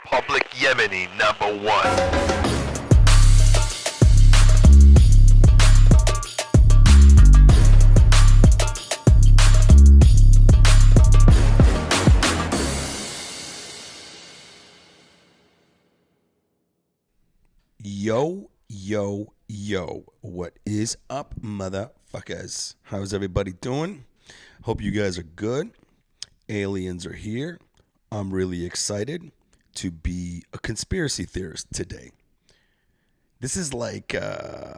Public Yemeni #1. Yo, yo, yo. What is up, motherfuckers? How's everybody doing? Hope you guys are good. Aliens are here. I'm really excited to be a conspiracy theorist today. This is like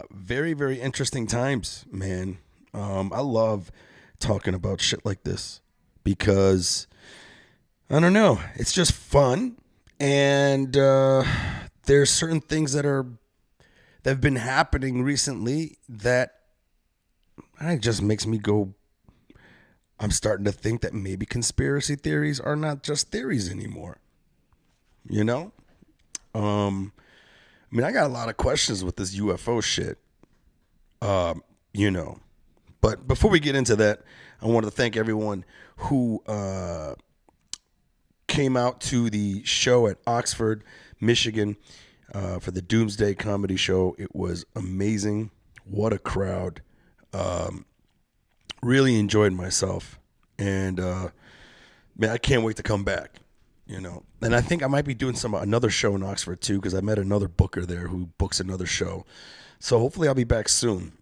very, very interesting times, man. I love talking about shit like this because, I don't know, it's just fun. And there's certain things that have been happening recently that it just makes me go, I'm starting to think that maybe conspiracy theories are not just theories anymore. You know? I got a lot of questions with this UFO shit. But before we get into that, I wanted to thank everyone who came out to the show at Oxford, Michigan, for the Doomsday comedy show. It was amazing. What a crowd. Really enjoyed myself. And, man, I can't wait to come back, you know. And I think I might be doing another show in Oxford, too, because I met another booker there who books another show. So hopefully I'll be back soon.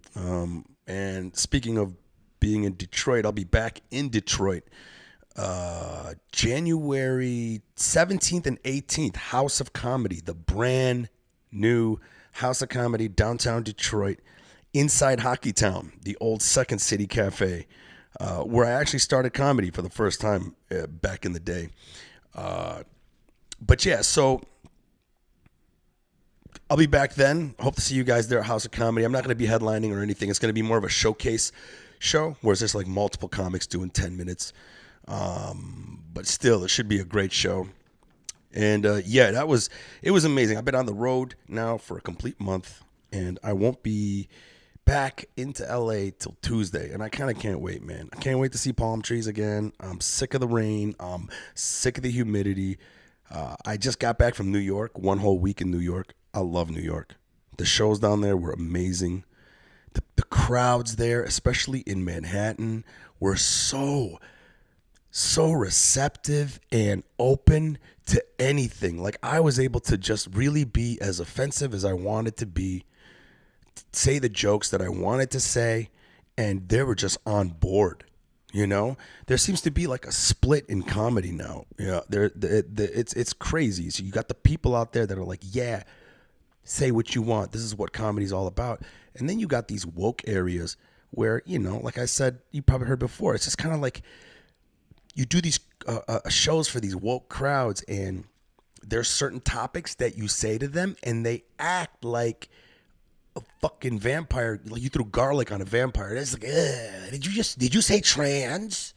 And speaking of being in Detroit, I'll be back in Detroit January 17th and 18th, House of Comedy, the brand new House of Comedy, downtown Detroit, inside Hockey Town, the old Second City Cafe, where I actually started comedy for the first time back in the day. But yeah, so I'll be back then. Hope to see you guys there at House of Comedy. I'm not going to be headlining or anything. It's going to be more of a showcase show where it's just like multiple comics doing 10 minutes. But still, it should be a great show. And yeah, it was amazing. I've been on the road now for a complete month, and I won't be back into LA till Tuesday. And I kind of can't wait, man. I can't wait to see palm trees again. I'm sick of the rain. I'm sick of the humidity. I just got back from New York, one whole week in New York. I love New York. The shows down there were amazing. The crowds there, especially in Manhattan, were so receptive and open to anything. Like, I was able to just really be as offensive as I wanted to be, say the jokes that I wanted to say, and they were just on board. You know, there seems to be like a split in comedy now. Yeah, it's crazy. So you got the people out there that are like, yeah, say what you want. This is what comedy's all about. And then you got these woke areas where, you know, like I said, you probably heard before, it's just kind of like you do these shows for these woke crowds, and there's certain topics that you say to them and they act like a fucking vampire. Like you threw garlic on a vampire. It's like, did you say trans?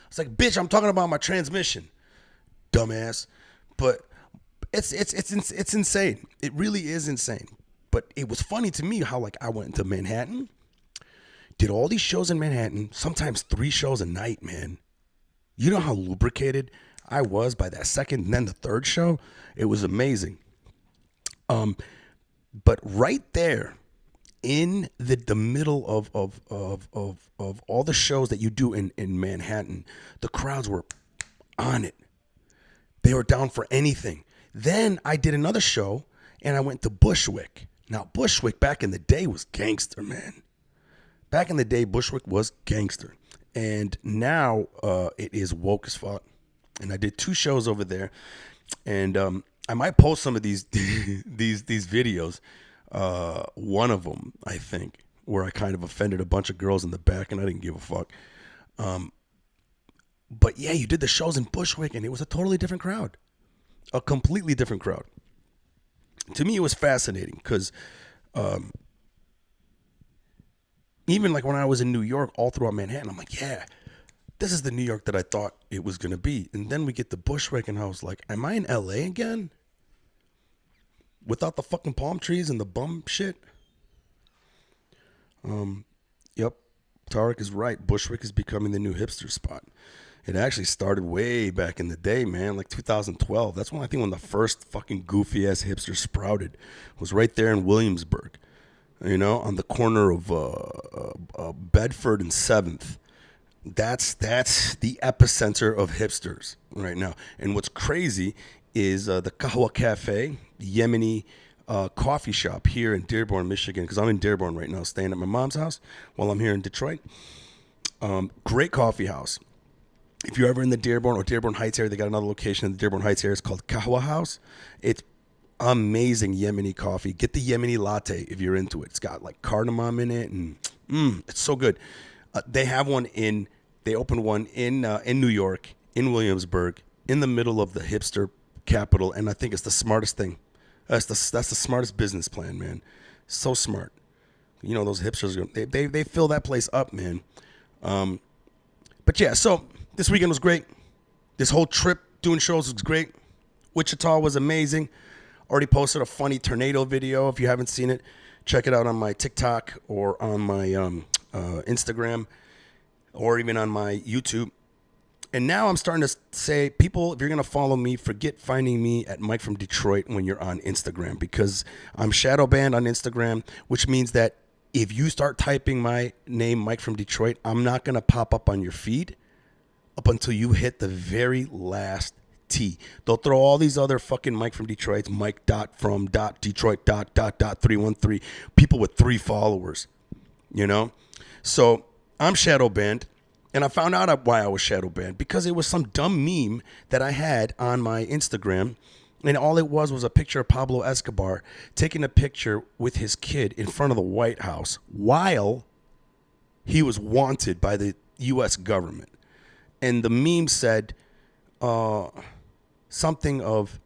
It's like, bitch, I'm talking about my transmission, dumbass. But it's insane. It really is insane. But it was funny to me how, like, I went into Manhattan, did all these shows in Manhattan, sometimes 3 shows a night, man. You know how lubricated I was by that second and then the third show? It was amazing. But right there in the middle of all the shows that you do in Manhattan, the crowds were on it. They were down for anything. Then I did another show and I went to Bushwick. Now, Bushwick back in the day was gangster, man. Back in the day, Bushwick was gangster. And now it is woke as fuck. And I did 2 shows over there. And I might post some of these these videos. One of them, I think, where I kind of offended a bunch of girls in the back and I didn't give a fuck. But yeah, you did the shows in Bushwick and it was a totally different crowd. A completely different crowd. To me, it was fascinating because even like when I was in New York, all throughout Manhattan, I'm like, yeah, this is the New York that I thought it was going to be. And then we get to Bushwick and I was like, am I in LA again? Without the fucking palm trees and the bum shit? Yep. Tarek is right. Bushwick is becoming the new hipster spot. It actually started way back in the day, man, like 2012. That's when I think when the first fucking goofy ass hipster sprouted. It was right there in Williamsburg, you know, on the corner of Bedford and 7th. That's the epicenter of hipsters right now. And what's crazy is the Kahwa Cafe, Yemeni coffee shop here in Dearborn, Michigan, because I'm in Dearborn right now, staying at my mom's house while I'm here in Detroit. Great coffee house. If you're ever in the Dearborn or Dearborn Heights area, they got another location in the Dearborn Heights area. It's called Kahwa House. It's amazing Yemeni coffee. Get the Yemeni latte if you're into it. It's got like cardamom in it, and it's so good. They opened one in New York, in Williamsburg, in the middle of the hipster capital, and I think it's the smartest thing. That's the smartest business plan, man. So smart. You know, those hipsters, they fill that place up, man. But yeah, so this weekend was great. This whole trip doing shows was great. Wichita was amazing. Already posted a funny tornado video. If you haven't seen it, check it out on my TikTok or on my Instagram or even on my YouTube. And now I'm starting to say, people, if you're going to follow me, forget finding me at Mike from Detroit when you're on Instagram, because I'm shadow banned on Instagram, which means that if you start typing my name, Mike from Detroit, I'm not going to pop up on your feed up until you hit the very last T. They'll throw all these other fucking Mike from Detroit's, Mike.from.Detroit.313, people with 3 followers, you know? So I'm shadow banned, and I found out why I was shadow banned, because it was some dumb meme that I had on my Instagram, and all it was a picture of Pablo Escobar taking a picture with his kid in front of the White House while he was wanted by the U.S. government. And the meme said something of,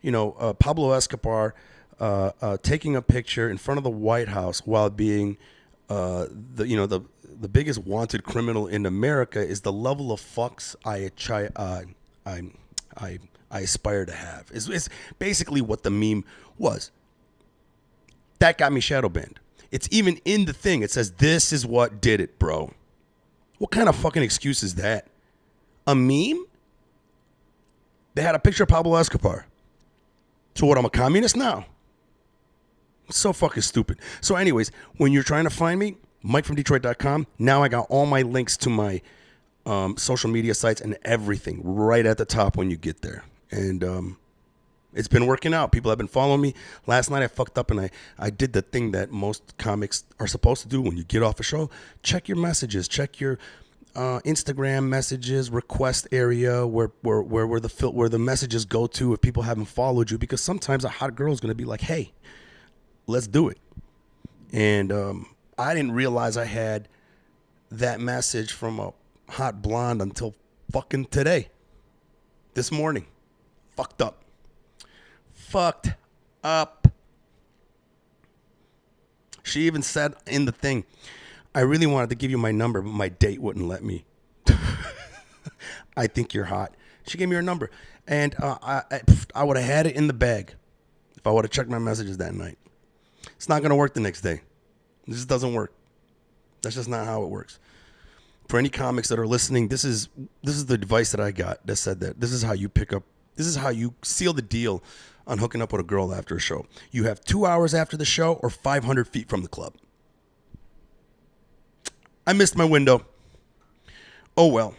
you know, Pablo Escobar taking a picture in front of the White House while being the biggest wanted criminal in America is the level of fucks I aspire to have. It's basically what the meme was. That got me shadow banned. It's even in the thing. It says, "This is what did it, bro." What kind of fucking excuse is that? A meme? They had a picture of Pablo Escobar. So what, I'm a communist now? It's so fucking stupid. So anyways, when you're trying to find me, MikeFromDetroit.com, now I got all my links to my social media sites and everything right at the top when you get there. And it's been working out. People have been following me. Last night I fucked up and I did the thing that most comics are supposed to do when you get off a show. Check your messages. Check your Instagram messages, request area where the messages go to if people haven't followed you. Because sometimes a hot girl is going to be like, "Hey, let's do it." And I didn't realize I had that message from a hot blonde until fucking today. This morning. Fucked up. She even said in the thing, "I really wanted to give you my number, but my date wouldn't let me." I think you're hot. She gave me her number. And I would have had it in the bag if I would have checked my messages that night. It's not going to work the next day. This just doesn't work. That's just not how it works. For any comics that are listening, this is the advice that I got that said that this is how you seal the deal on hooking up with a girl after a show. You have 2 hours after the show or 500 feet from the club. I missed my window. Oh well.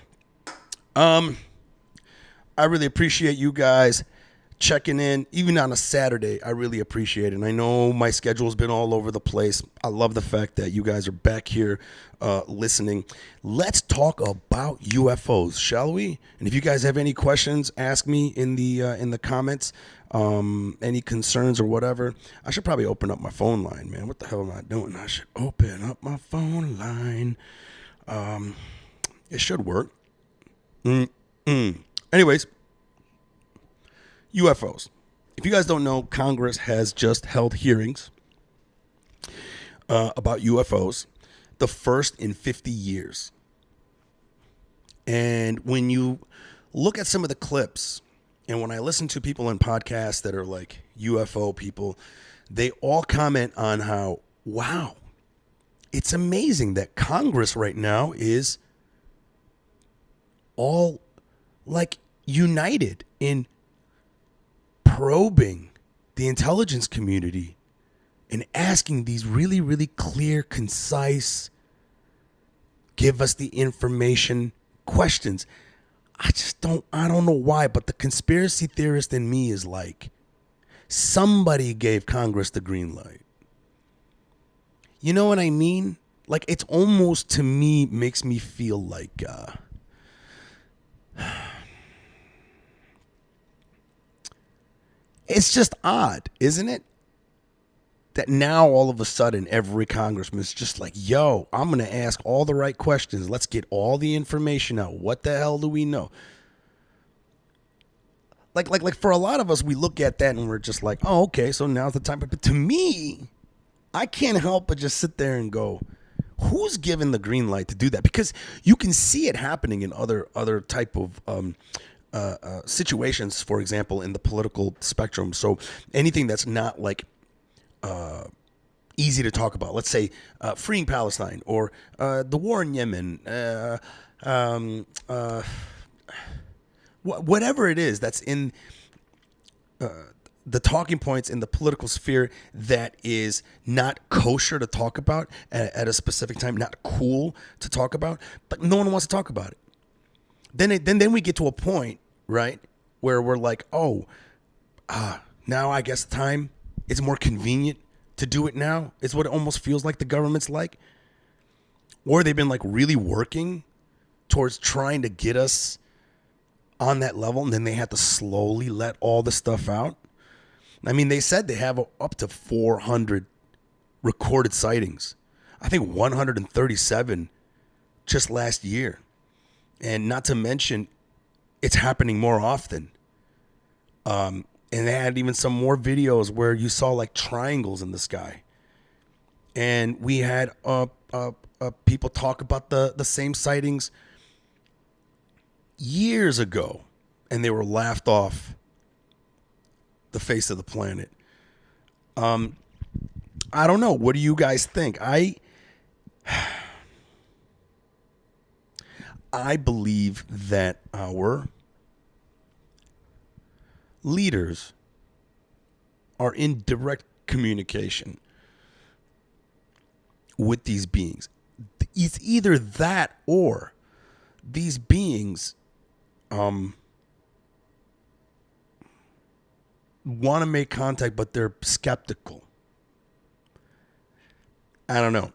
I really appreciate you guys checking in, even on a Saturday. I really appreciate it. And I know my schedule's been all over the place. I love the fact that you guys are back here listening. Let's talk about UFOs, shall we? And if you guys have any questions, ask me in the comments. Any concerns or whatever. I should probably open up my phone line, man. What the hell am I doing? I should open up my phone line. It should work. Anyways, UFOs. If you guys don't know, Congress has just held hearings about UFOs, the first in 50 years. And when you look at some of the clips, and when I listen to people in podcasts that are like UFO people, they all comment on how, wow, it's amazing that Congress right now is all like united in probing the intelligence community and asking these really, really clear, concise, give us the information questions. I don't know why, but the conspiracy theorist in me is like, somebody gave Congress the green light. You know what I mean? Like, it's almost, to me, makes me feel like, it's just odd, isn't it? That now all of a sudden every congressman is just like, yo, I'm going to ask all the right questions. Let's get all the information out. What the hell do we know? Like for a lot of us, we look at that and we're just like, oh, okay, so now's the time. But to me, I can't help but just sit there and go, who's given the green light to do that? Because you can see it happening in other type of situations, for example, in the political spectrum. So anything that's not like easy to talk about, let's say freeing Palestine or the war in Yemen, whatever it is that's in the talking points in the political sphere that is not kosher to talk about at a specific time, not cool to talk about, but no one wants to talk about it. Then we get to a point, right, where we're like, now I guess time it's more convenient to do it now. It's what it almost feels like the government's like. Or they've been like really working towards trying to get us on that level, and then they had to slowly let all the stuff out. I mean, they said they have up to 400 recorded sightings. I think 137 just last year. And not to mention, it's happening more often. And they had even some more videos where you saw like triangles in the sky. And we had people talk about the same sightings years ago, and they were laughed off the face of the planet. I don't know. What do you guys think? I believe that our leaders are in direct communication with these beings. It's either that or these beings want to make contact, but they're skeptical. I don't know.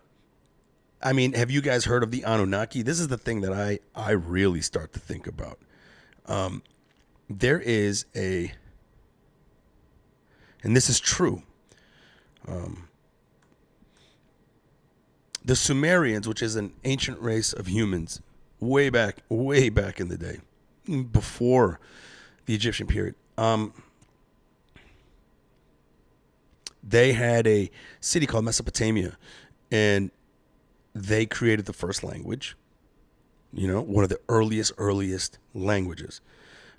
I mean, have you guys heard of the Anunnaki? This is the thing that I really start to think about. There is and this is true, the Sumerians, which is an ancient race of humans, way back in the day, before the Egyptian period, they had a city called Mesopotamia, and they created the first language, one of the earliest languages.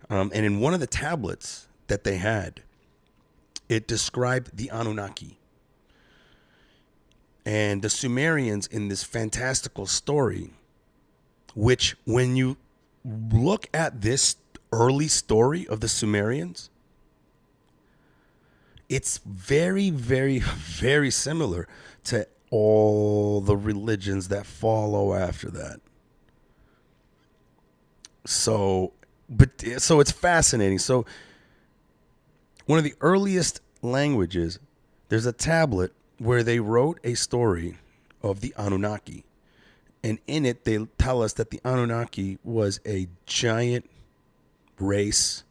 And in one of the tablets that they had, it described the Anunnaki. And the Sumerians, in this fantastical story, which when you look at this early story of the Sumerians, it's very, very, very similar to all the religions that follow after that. So it's fascinating. So one of the earliest languages, there's a tablet where they wrote a story of the Anunnaki. And in it, they tell us that the Anunnaki was a giant race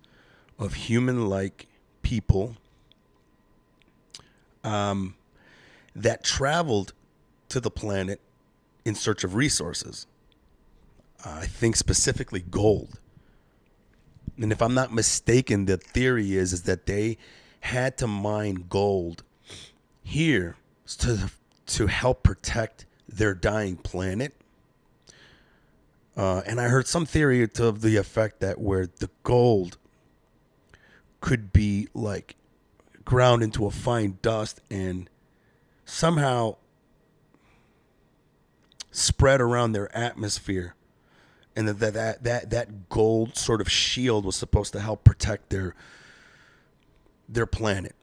of human-like people that traveled to the planet in search of resources. I think specifically gold. And if I'm not mistaken, the theory is that they had to mine gold here to help protect their dying planet. And I heard some theory to the effect that where the gold could be like ground into a fine dust and somehow spread around their atmosphere and that gold sort of shield was supposed to help protect their planet.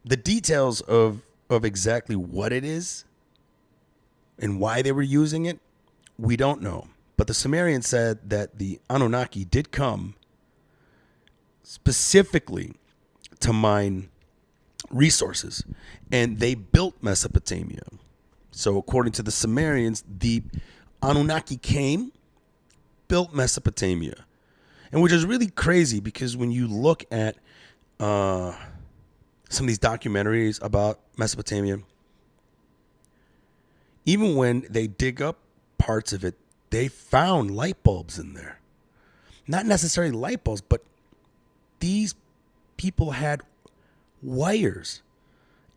The details of exactly what it is and why they were using it, we don't know. But the Sumerians said that the Anunnaki did come specifically to mine resources, and they built Mesopotamia. So according to the Sumerians, the Anunnaki came, built Mesopotamia, and which is really crazy because when you look at some of these documentaries about Mesopotamia, even when they dig up parts of it, they found light bulbs in there. Not necessarily light bulbs, but these people had wires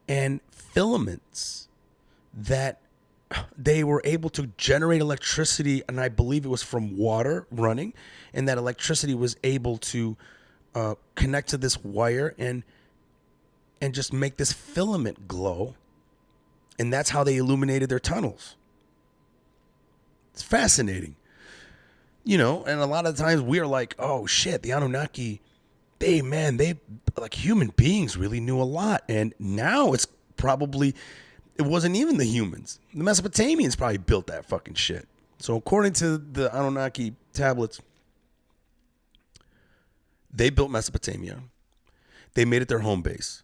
and filaments that they were able to generate electricity, and I believe it was from water running, and that electricity was able to connect to this wire and just make this filament glow, and that's how they illuminated their tunnels. It's fascinating, and a lot of times we're like, oh shit, the Anunnaki, they like human beings really knew a lot, and now it wasn't even the humans. The Mesopotamians probably built that fucking shit. So according to the Anunaki Tablets, they built Mesopotamia. They made it their home base.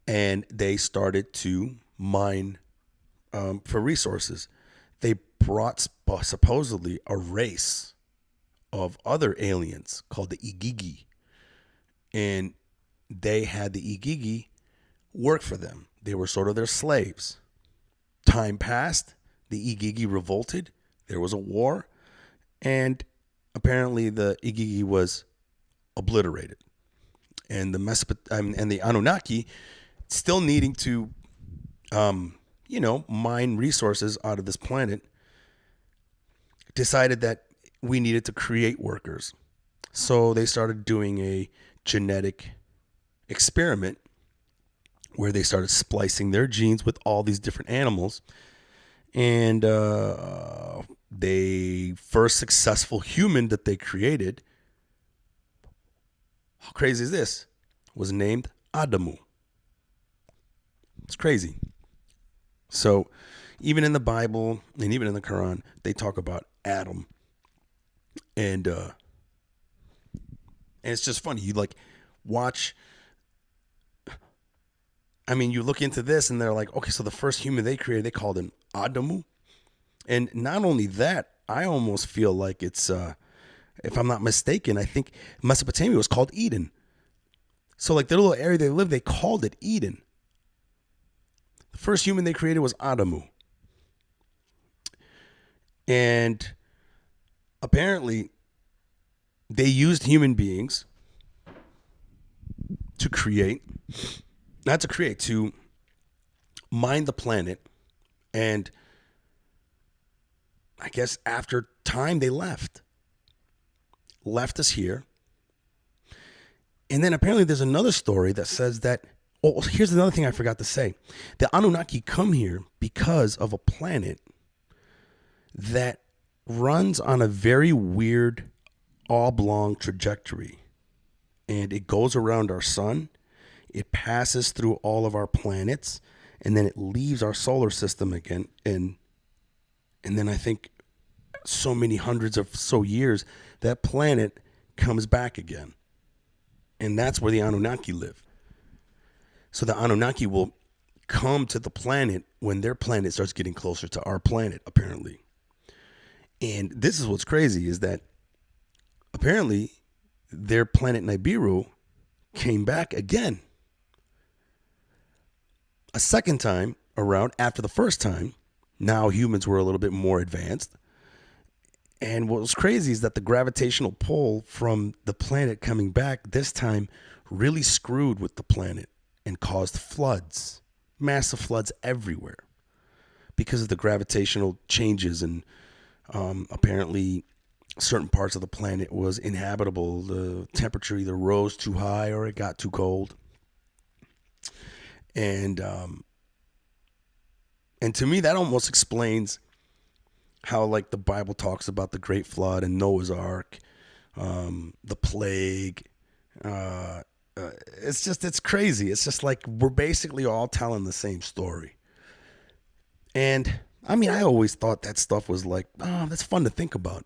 And they started to mine for resources. They brought supposedly a race of other aliens called the Igigi. And they had the Igigi work for them. They were sort of their slaves. Time passed. The Igigi revolted. There was a war. And apparently the Igigi was obliterated. And the Anunnaki, still needing to, mine resources out of this planet, decided that we needed to create workers. So they started doing a genetic experiment where they started splicing their genes with all these different animals. And the first successful human that they created, how crazy is this, was named Adamu. It's crazy. So even in the Bible and even in the Quran, they talk about Adam. And it's just funny. You watch. You look into this and they're like, okay, so the first human they created, they called him Adamu. And not only that, I almost feel like it's, if I'm not mistaken, I think Mesopotamia was called Eden. So the little area they lived, they called it Eden. The first human they created was Adamu. And apparently they used human beings to mine the planet. And I guess after time they left us here. And then apparently there's another story that says that, here's another thing I forgot to say. The Anunnaki come here because of a planet that runs on a very weird oblong trajectory. And it goes around our sun. It passes through all of our planets. And then it leaves our solar system again. And then I think so many hundreds of years, that planet comes back again. And that's where the Anunnaki live. So the Anunnaki will come to the planet when their planet starts getting closer to our planet, apparently. And this is what's crazy, is that apparently their planet Nibiru came back again. A second time around, after the first time. Now humans were a little bit more advanced. And what was crazy is that the gravitational pull from the planet coming back this time really screwed with the planet and caused floods, massive floods everywhere because of the gravitational changes. And apparently certain parts of the planet was inhabitable. The temperature either rose too high or it got too cold. And to me, that almost explains how like the Bible talks about the Great Flood and Noah's Ark, the plague. It's crazy. It's just like we're basically all telling the same story. And I mean, I always thought that stuff was like, oh, that's fun to think about,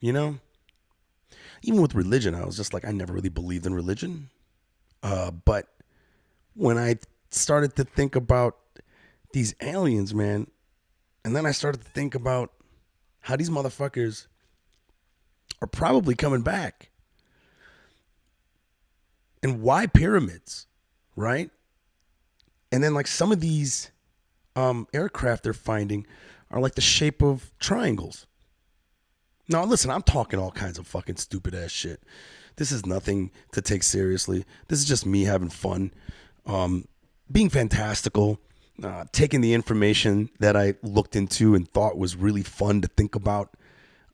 you know? Even with religion, I was just like, I never really believed in religion. But when I started to think about these aliens, man, and then I started to think about how these motherfuckers are probably coming back. And why pyramids, right? And then like some of these aircraft they're finding are like the shape of triangles. Now listen, I'm talking all kinds of fucking stupid ass shit. This is nothing to take seriously. This is just me having fun, being fantastical, taking the information that I looked into and thought was really fun to think about.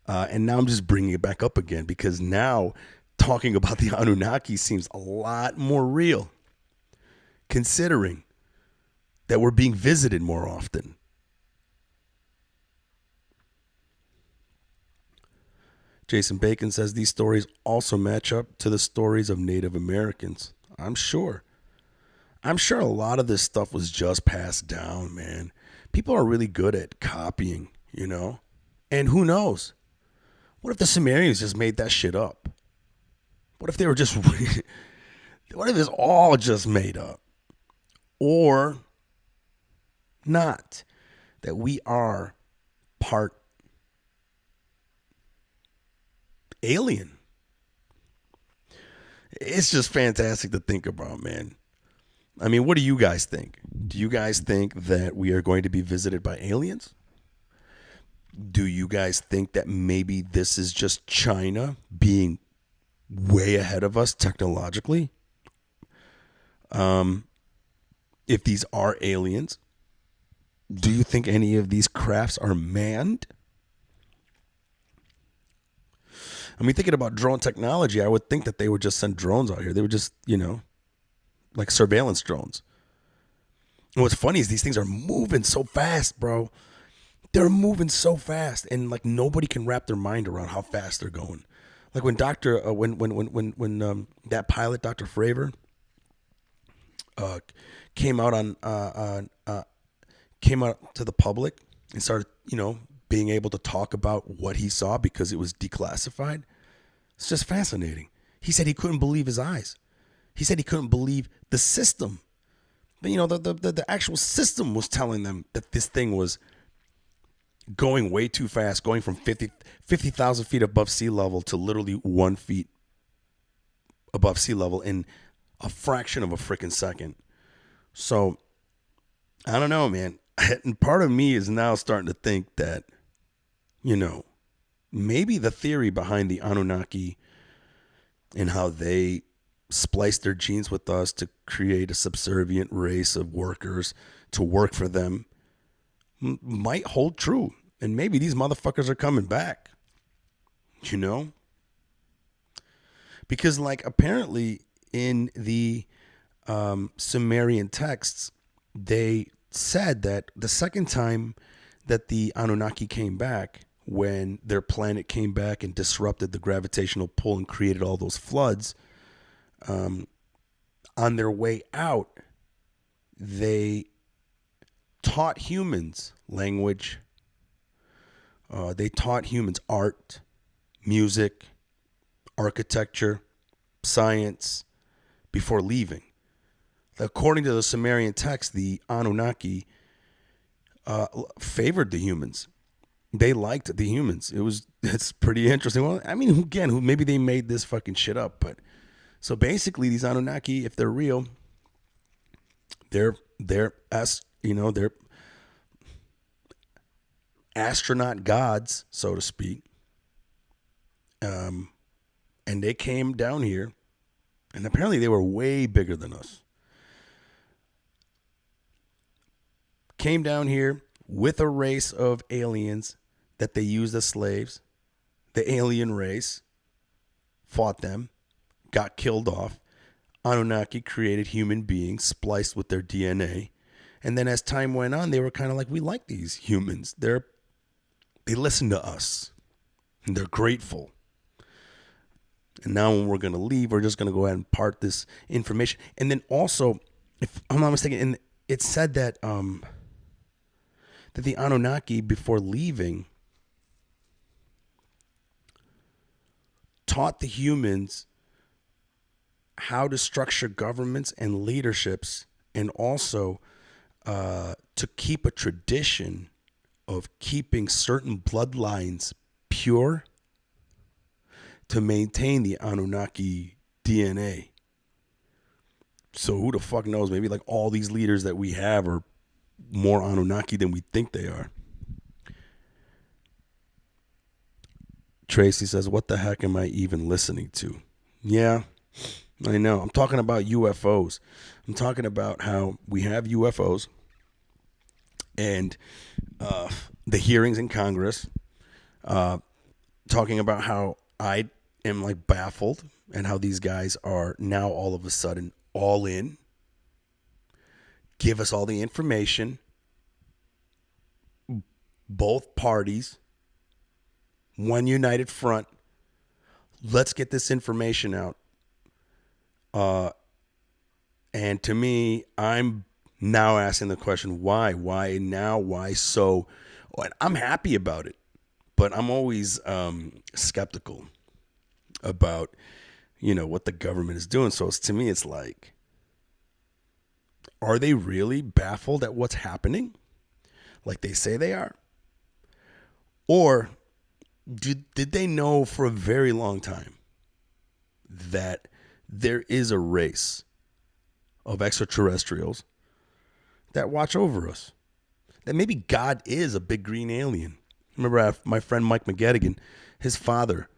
And now I'm just bringing it back up again because now talking about the Anunnaki seems a lot more real, considering that we're being visited more often. Jason Bacon says these stories also match up to the stories of Native Americans. I'm sure a lot of this stuff was just passed down, man. People are really good at copying, you know? And who knows? What if the Sumerians just made that shit up? What if they were just, what if it's all just made up? Or not, that we are part alien. It's just fantastic to think about, man. I mean, what do you guys think? Do you guys think that we are going to be visited by aliens? Do you guys think that maybe this is just China being way ahead of us technologically? If these are aliens, do you think any of these crafts are manned? I mean, thinking about drone technology, I would think that they would just send drones out here. They would just, you know, like surveillance drones. And what's funny is these things are moving so fast, bro. They're moving so fast, and like nobody can wrap their mind around how fast they're going. Like when that pilot, Dr. Fravor, came out to the public and started, you know, being able to talk about what he saw because it was declassified. It's just fascinating. He said he couldn't believe his eyes. He said he couldn't believe the system. But, you know, the actual system was telling them that this thing was going way too fast, going from 50,000 feet above sea level to literally 1 feet above sea level in a fraction of a freaking second. So, I don't know, man. And part of me is now starting to think that, you know, maybe the theory behind the Anunnaki and how they spliced their genes with us to create a subservient race of workers to work for them might hold true. And maybe these motherfuckers are coming back, you know? Because, like, apparently in the Sumerian texts, they said that the second time that the Anunnaki came back, when their planet came back and disrupted the gravitational pull and created all those floods, on their way out, they taught humans language. They taught humans art, music, architecture, science before leaving. According to the Sumerian text, the Anunnaki favored the humans. They liked the humans. It's pretty interesting. Well, I mean, again, maybe they made this fucking shit up, but so basically, these Anunnaki, if they're real, they're astronaut gods, so to speak. And they came down here, and apparently they were way bigger than us. Came down here with a race of aliens that they used as slaves. The alien race fought them, got killed off. Anunnaki created human beings spliced with their DNA. And then as time went on, they were kind of like, we like these humans. They're They listen to us. And they're grateful. And now when we're going to leave, we're just going to go ahead and part this information. And then also, if I'm not mistaken, it said that that the Anunnaki, before leaving, taught the humans how to structure governments and leaderships, and also to keep a tradition of keeping certain bloodlines pure to maintain the Anunnaki DNA. So who the fuck knows? Maybe like all these leaders that we have are more Anunnaki than we think they are. Tracy says, what the heck am I even listening to? Yeah, I know. I'm talking about UFOs. I'm talking about how we have UFOs and the hearings in Congress, talking about how I am like baffled and how these guys are now all of a sudden all in, give us all the information, both parties, one united front. Let's get this information out. And to me, I'm now asking the question, why? Why now? Why so? And I'm happy about it, but I'm always skeptical about, what the government is doing. So to me, it's like, are they really baffled at what's happening? Like they say they are? Or did they know for a very long time that there is a race of extraterrestrials that watch over us? That maybe God is a big green alien. Remember my friend Mike Eshaq, his father,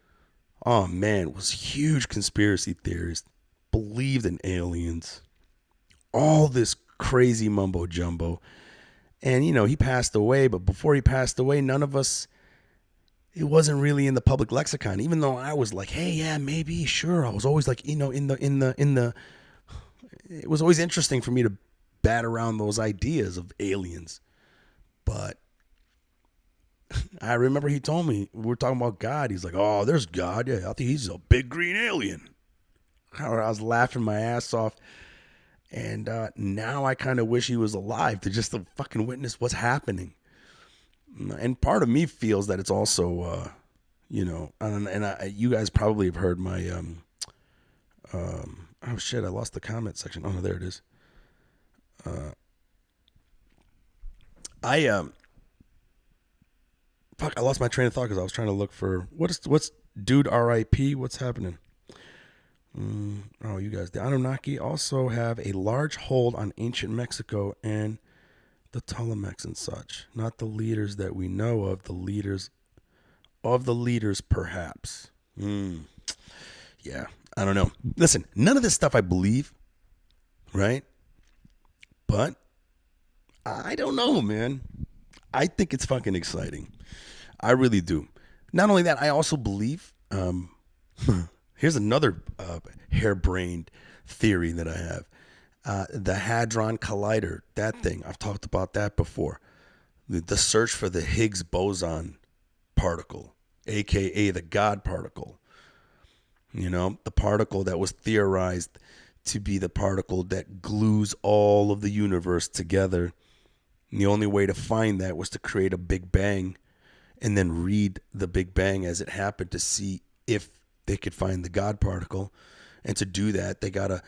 oh man, was a huge conspiracy theorist, believed in aliens, all this crazy mumbo jumbo. And, he passed away, but before he passed away, none of us, it wasn't really in the public lexicon, even though I was like, hey, yeah, maybe, sure. I was always like, it was always interesting for me to bat around those ideas of aliens. But I remember he told me, we were talking about God. He's like, oh, there's God. Yeah, I think he's a big green alien. I was laughing my ass off. And now I kind of wish he was alive to just to fucking witness what's happening. And part of me feels that it's also, you guys probably have heard my, oh shit, I lost the comment section. Oh, no, there it is. I lost my train of thought because I was trying to look for, what's dude RIP? What's happening? You guys, the Anunnaki also have a large hold on ancient Mexico and the Ptolemies and such. Not the leaders that we know of, the leaders perhaps. Yeah, I don't know. Listen, none of this stuff I believe, right? But I don't know, man. I think it's fucking exciting. I really do. Not only that, I also believe, here's another harebrained theory that I have. The Hadron Collider, that thing, I've talked about that before. The search for the Higgs boson particle, aka the God particle. The particle that was theorized to be the particle that glues all of the universe together. And the only way to find that was to create a Big Bang and then read the Big Bang as it happened to see if they could find the God particle. And to do that, they got to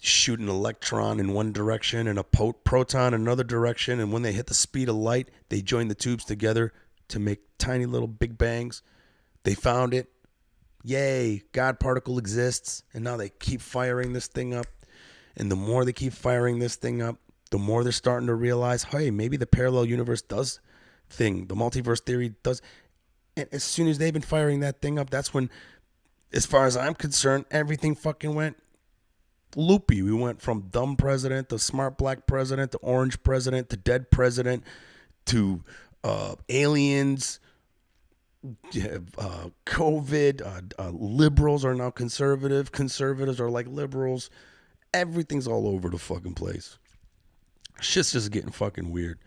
shoot an electron in one direction and a proton in another direction. And when they hit the speed of light, they join the tubes together to make tiny little Big Bangs. They found it. Yay, God particle exists. And now they keep firing this thing up. And the more they keep firing this thing up, the more they're starting to realize, hey, maybe the parallel universe does thing. The multiverse theory does. And as soon as they've been firing that thing up, that's when, as far as I'm concerned, everything fucking went loopy. We went from dumb president to smart black president to orange president to dead president to aliens, COVID. Liberals are now conservative. Conservatives are like liberals. Everything's all over the fucking place. Shit's just getting fucking weird.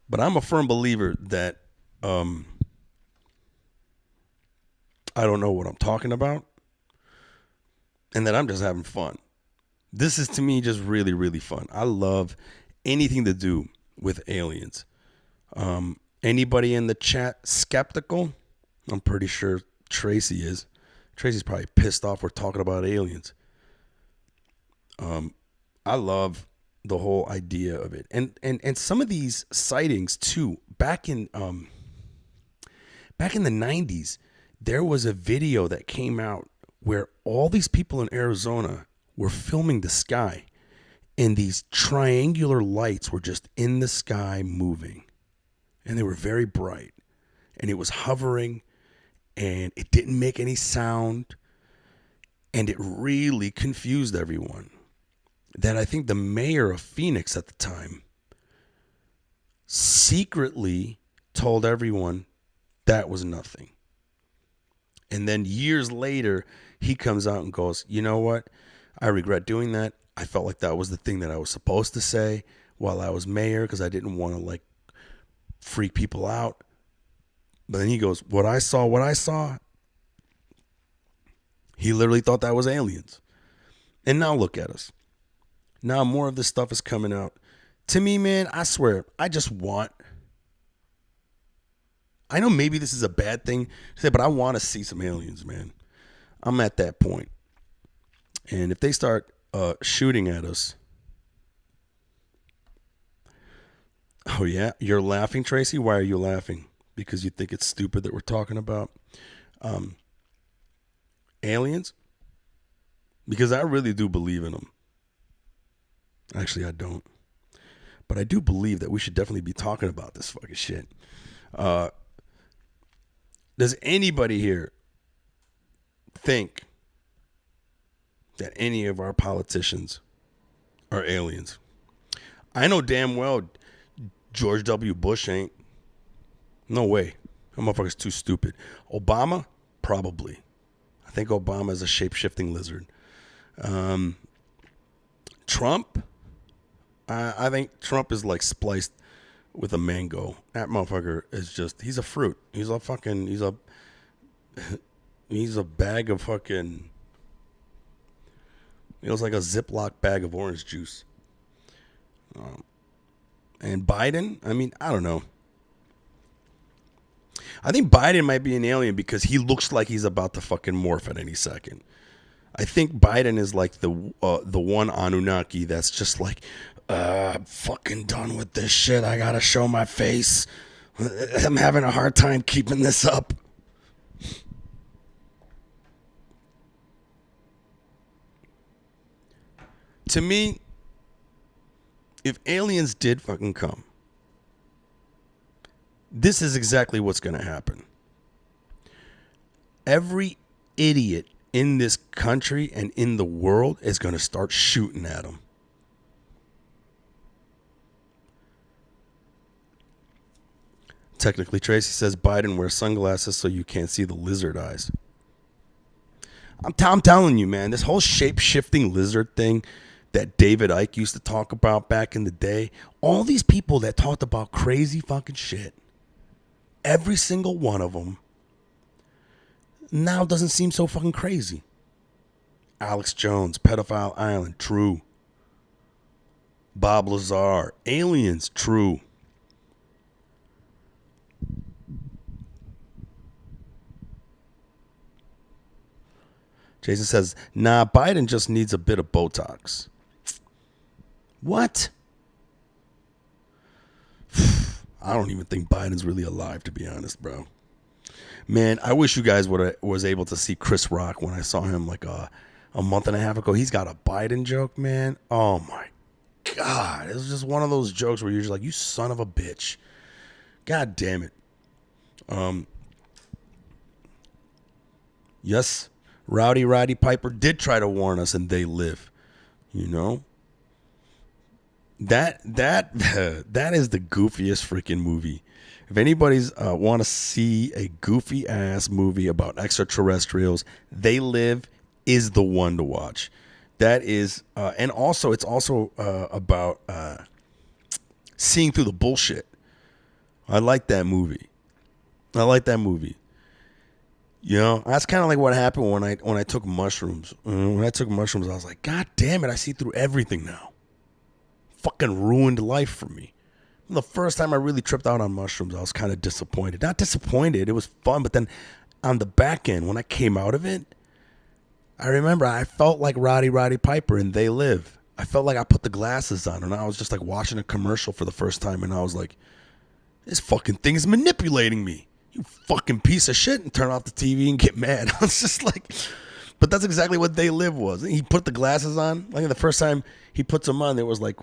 But I'm a firm believer that I don't know what I'm talking about, and that I'm just having fun. This is, to me, just really, really fun. I love anything to do with aliens. Anybody in the chat skeptical? I'm pretty sure Tracy is. Tracy's probably pissed off we're talking about aliens. I love the whole idea of it. And some of these sightings too, back in the 90s, there was a video that came out where all these people in Arizona were filming the sky, and these triangular lights were just in the sky moving, and they were very bright, and it was hovering, and it didn't make any sound, and it really confused everyone. That I think the mayor of Phoenix at the time secretly told everyone that was nothing. And then years later, he comes out and goes, you know what? I regret doing that. I felt like that was the thing that I was supposed to say while I was mayor, because I didn't want to like freak people out. But then he goes, what I saw, he literally thought that was aliens. And now look at us. Now more of this stuff is coming out. To me, man, I swear, I know maybe this is a bad thing to say, but I want to see some aliens, man. I'm at that point. And if they start shooting at us. Oh, yeah? You're laughing, Tracy? Why are you laughing? Because you think it's stupid that we're talking about aliens? Because I really do believe in them. Actually, I don't. But I do believe that we should definitely be talking about this fucking shit. Does anybody here think that any of our politicians are aliens? I know damn well George W. Bush ain't. No way. That motherfucker's too stupid. Obama? Probably. I think Obama is a shape-shifting lizard. Trump? I think Trump is like spliced with a mango. That motherfucker is just, he's a fruit. He's a bag of fucking, it was like a Ziploc bag of orange juice. And Biden, I mean, I don't know. I think Biden might be an alien because he looks like he's about to fucking morph at any second. I think Biden is like the one Anunnaki that's just like, I'm fucking done with this shit. I gotta show my face. I'm having a hard time keeping this up. To me, if aliens did fucking come, this is exactly what's going to happen. Every idiot in this country and in the world is going to start shooting at them. Technically, Tracy says Biden wears sunglasses so you can't see the lizard eyes. I'm telling you, man, this whole shape-shifting lizard thing that David Icke used to talk about back in the day, all these people that talked about crazy fucking shit, every single one of them now doesn't seem so fucking crazy. Alex Jones, Pedophile Island, true. Bob Lazar, aliens, true. Jason says, nah, Biden just needs a bit of Botox. What? I don't even think Biden's really alive, to be honest, bro. Man, I wish you guys was able to see Chris Rock when I saw him like a month and a half ago. He's got a Biden joke, man. Oh, my God. It was just one of those jokes where you're just like, you son of a bitch. God damn it. Yes, Rowdy Roddy Piper did try to warn us, and they live. You know? That is the goofiest freaking movie. If anybody's want to see a goofy ass movie about extraterrestrials, They Live is the one to watch. That is, and also it's also about seeing through the bullshit. I like that movie. I like that movie. You know, that's kind of like what happened when I took mushrooms. When I took mushrooms, I was like, God damn it, I see through everything now. Fucking ruined life for me. The first time I really tripped out on mushrooms, I was kind of disappointed. Not disappointed, it was fun, but then on the back end, when I came out of it, I remember I felt like Roddy Piper in They Live. I felt like I put the glasses on and I was just like watching a commercial for the first time and I was like, this fucking thing is manipulating me. You fucking piece of shit, and turn off the TV and get mad. I was just like, but that's exactly what They Live was. He put the glasses on. Like the first time he puts them on, there was like,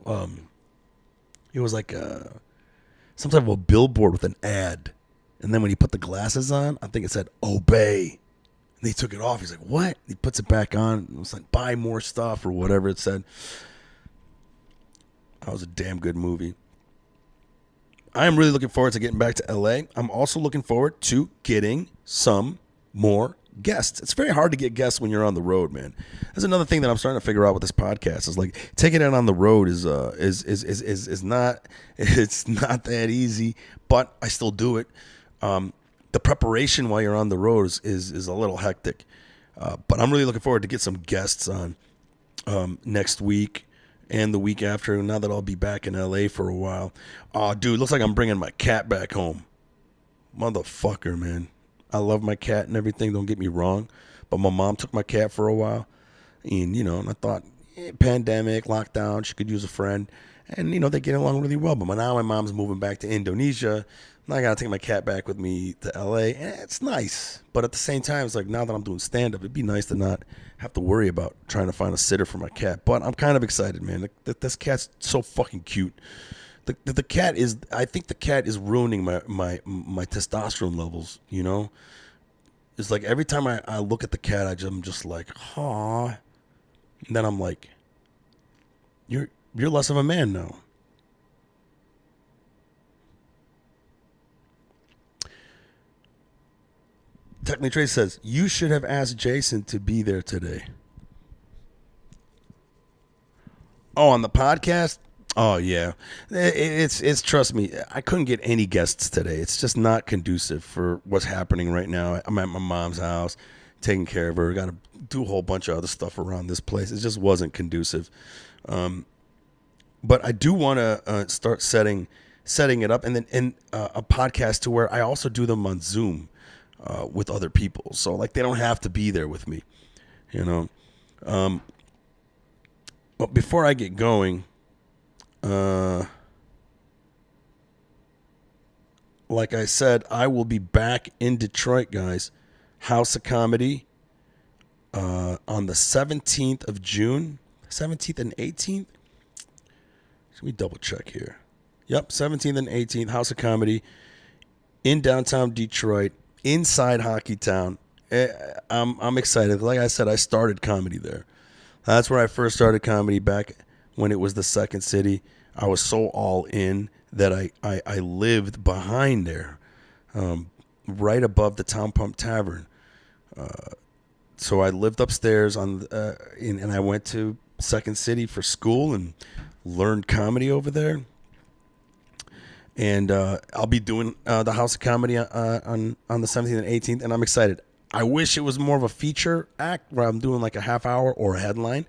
it was like some type of a billboard with an ad. And then when he put the glasses on, I think it said, obey. And he took it off. He's like, what? He puts it back on. It was like, buy more stuff or whatever it said. That was a damn good movie. I am really looking forward to getting back to LA. I'm also looking forward to getting some more guests. It's very hard to get guests when you're on the road, man. That's another thing that I'm starting to figure out with this podcast. Is like taking it on the road is not, it's not that easy, but I still do it. The preparation while you're on the road is a little hectic. But I'm really looking forward to get some guests on next week and the week after, now that I'll be back in LA for a while. Oh, dude, looks like I'm bringing my cat back home. Motherfucker, man. I love my cat and everything, don't get me wrong. But my mom took my cat for a while. And, you know, and I thought, pandemic, lockdown, she could use a friend. And, you know, they get along really well. But now my mom's moving back to Indonesia. Now I got to take my cat back with me to LA. And it's nice. But at the same time, it's like now that I'm doing stand-up, it'd be nice to not have to worry about trying to find a sitter for my cat. But I'm kind of excited, man. This cat's so fucking cute. The cat is, I think the cat is ruining my testosterone levels, you know? It's like every time I look at the cat, I'm just like, aw. And then I'm like, you're less of a man now. Technically Trace says, you should have asked Jason to be there today. Oh, on the podcast? Oh, yeah. It's trust me, I couldn't get any guests today. It's just not conducive for what's happening right now. I'm at my mom's house, taking care of her. Got to do a whole bunch of other stuff around this place. It just wasn't conducive. But I do want to start setting it up, and then a podcast to where I also do them on Zoom with other people. So like they don't have to be there with me, you know. But before I get going, like I said, I will be back in Detroit, guys. House of Comedy on the 17th of June. 17th and 18th? Let me double check here. Yep, 17th and 18th, House of Comedy in downtown Detroit, inside Hockey Town. I'm excited. Like I said, I started comedy there. That's where I first started comedy back when it was the Second City. I was so all in that I lived behind there, right above the Town Pump Tavern. So I lived upstairs and I went to Second City for school and learned comedy over there. And I'll be doing the House of Comedy on the 17th and 18th, and I'm excited. I wish it was more of a feature act where I'm doing like a half hour or a headline,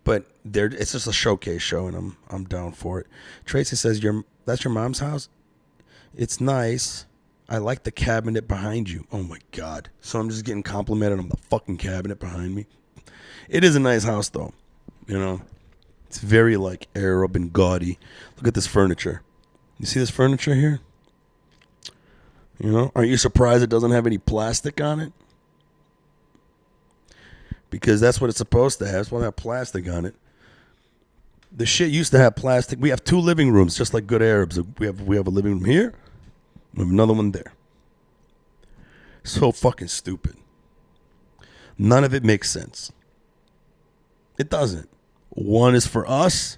but it's just a showcase show, and I'm down for it. Tracy says, that's your mom's house? It's nice. I like the cabinet behind you. Oh my God. So I'm just getting complimented on the fucking cabinet behind me. It is a nice house though. You know, it's very like Arab and gaudy. Look at this furniture. You see this furniture here? You know, aren't you surprised it doesn't have any plastic on it? Because that's what it's supposed to have. It's supposed to have plastic on it. The shit used to have plastic. We have 2 living rooms, just like good Arabs. We have a living room here. We have another one there. So fucking stupid. None of it makes sense. It doesn't. One is for us.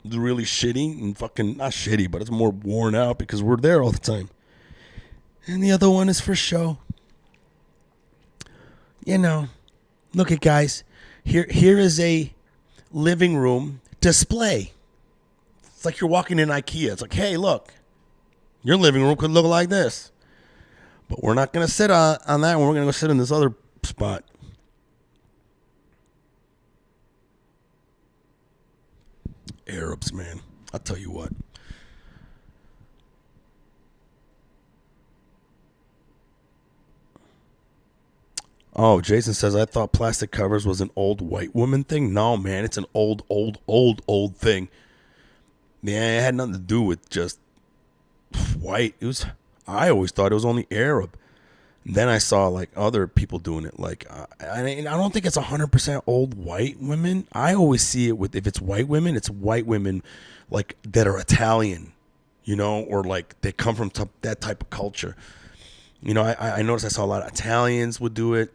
It's really shitty and fucking, not shitty, but it's more worn out because we're there all the time. And the other one is for show. You know, look at guys. Here is a living room display. It's like you're walking in IKEA. It's like, hey, look, your living room could look like this. But we're not going to sit on that one. We're going to go sit in this other spot. Arabs, man. I'll tell you what. Oh, Jason says, I thought plastic covers was an old white woman thing. No, man, it's an old thing. Yeah, it had nothing to do with just white. I always thought it was only Arab. And then I saw like other people doing it. Like, I don't think it's 100% old white women. I always see it with, if it's white women like that are Italian, you know, or like they come from that type of culture. You know, I noticed I saw a lot of Italians would do it.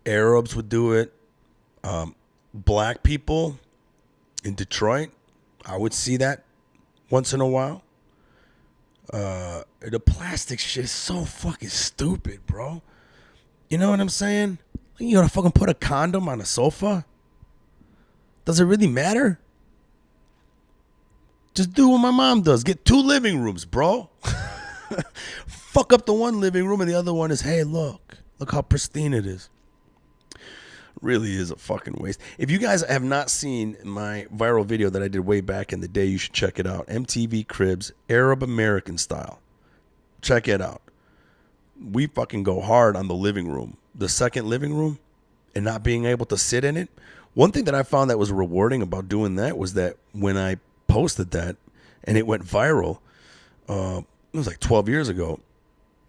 Arabs would do it. Black people in Detroit, I would see that once in a while. The plastic shit is so fucking stupid, bro. You know what I'm saying? You gotta fucking put a condom on a sofa? Does it really matter? Just do what my mom does. Get 2 living rooms, bro. Fuck up the one living room and the other one is, hey, look how pristine it is. Really is a fucking waste. If you guys have not seen my viral video that I did way back in the day, you should check it out. MTV Cribs, Arab American style. Check it out. We fucking go hard on the living room, the second living room, and not being able to sit in it. One thing that I found that was rewarding about doing that was that when I posted that and it went viral, it was like 12 years ago.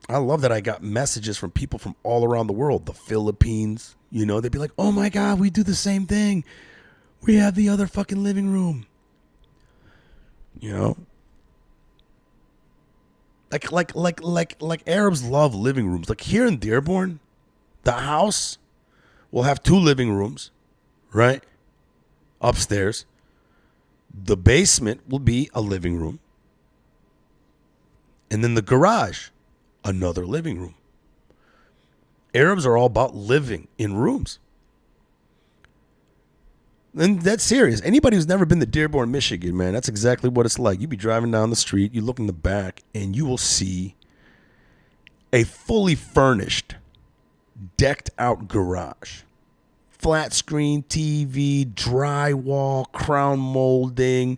I love that I got messages from people from all around the world, the Philippines. You know, they'd be like, oh my God, we do the same thing. We have the other fucking living room. You know? Like Arabs love living rooms. Like here in Dearborn, the house will have 2 living rooms, right? Upstairs. The basement will be a living room. And then the garage, another living room. Arabs are all about living in rooms. And that's serious. Anybody who's never been to Dearborn, Michigan, man, that's exactly what it's like. You be driving down the street, you look in the back, and you will see a fully furnished, decked out garage. Flat screen TV, drywall, crown molding,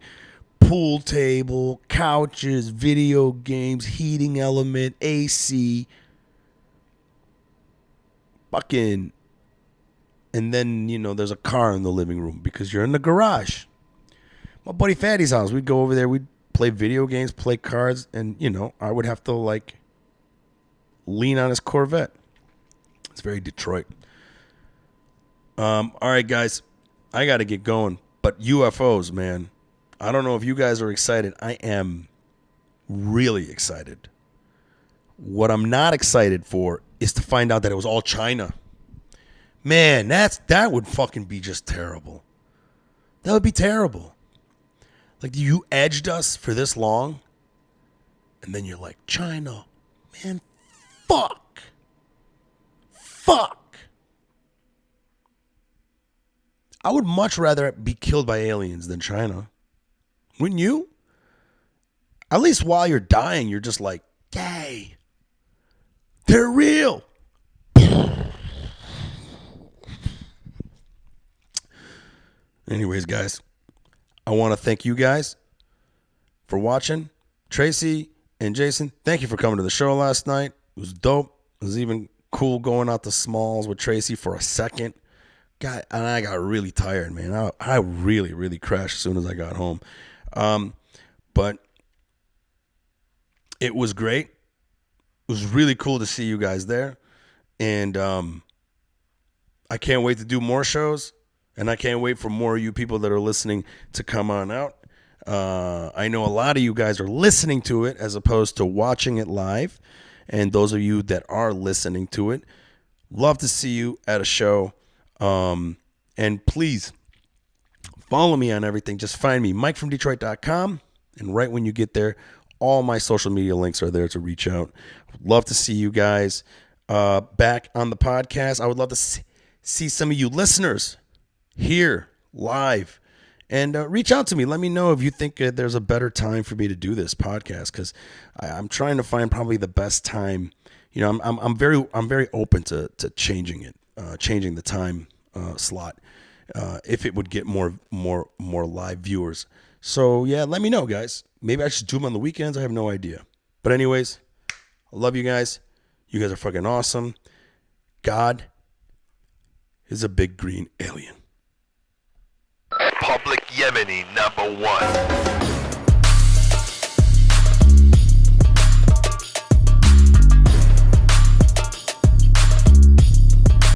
pool table, couches, video games, heating element, AC. Fucking, and then, you know, there's a car in the living room because you're in the garage. My buddy Fatty's house, we'd go over there, we'd play video games, play cards, and, you know, I would have to, like, lean on his Corvette. It's very Detroit. All right, guys, I got to get going. But UFOs, man, I don't know if you guys are excited. I am really excited. What I'm not excited for is to find out that it was all China. Man, that would fucking be just terrible. That would be terrible. Like, you edged us for this long, and then you're like, China, man, fuck. I would much rather be killed by aliens than China. Wouldn't you? At least while you're dying, you're just like, yay. They're real. Anyways, guys, I want to thank you guys for watching. Tracy and Jason, thank you for coming to the show last night. It was dope. It was even cool going out to Smalls with Tracy for a second. And I got really tired, man. I really, really crashed as soon as I got home. But it was great. It was really cool to see you guys there. And I can't wait to do more shows. And I can't wait for more of you people that are listening to come on out. I know a lot of you guys are listening to it as opposed to watching it live. And those of you that are listening to it, love to see you at a show. And please follow me on everything. Just find me, MikeFromDetroit.com. And right when you get there, all my social media links are there to reach out. Love to see you guys back on the podcast. I would love to see some of you listeners here live And reach out to me. Let me know if you think there's a better time for me to do this podcast, because I'm trying to find probably the best time. You know, I'm very open to changing it, changing the time slot if it would get more live viewers. So yeah, let me know, guys. Maybe I should do them on the weekends. I have no idea. But anyways, I love you guys. You guys are fucking awesome. God is a big green alien. Public Yemeni #1.